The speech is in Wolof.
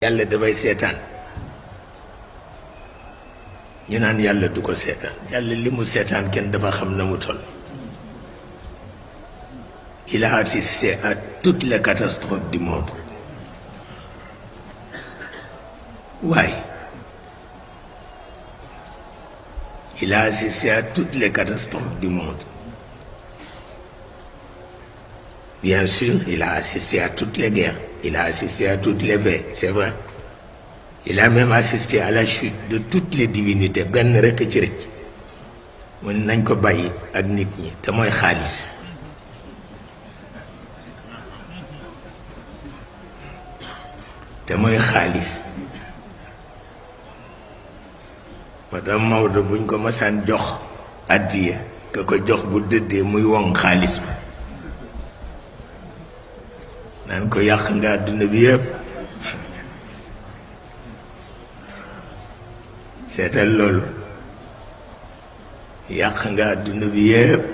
yàlla dafay seetaan ñu naan yàlla du ko seetaan yàlla li mu seetaan kenn dafa xam na mu toll. Il a assisté à toutes les catastrophes du monde waaye il a assisté à toutes les catastrophes du monde. Bien sûr, il a assisté à toutes les guerres, il a assisté à toutes les paix, c'est vrai. Il a même assisté à la chute de toutes les divinités. benn rekk ci rëcc mu ne nañ ko bàyyi ak nit ñi te mooy xaalis. te mooy xaalis moo tax Maodo buñ ko masaan jox addiya ka ko jox bu dëddee muy woŋ xaalis ba naan ko yàq nga àdduna bi yëpp. seetal loolu yàq nga àdduna bi yëpp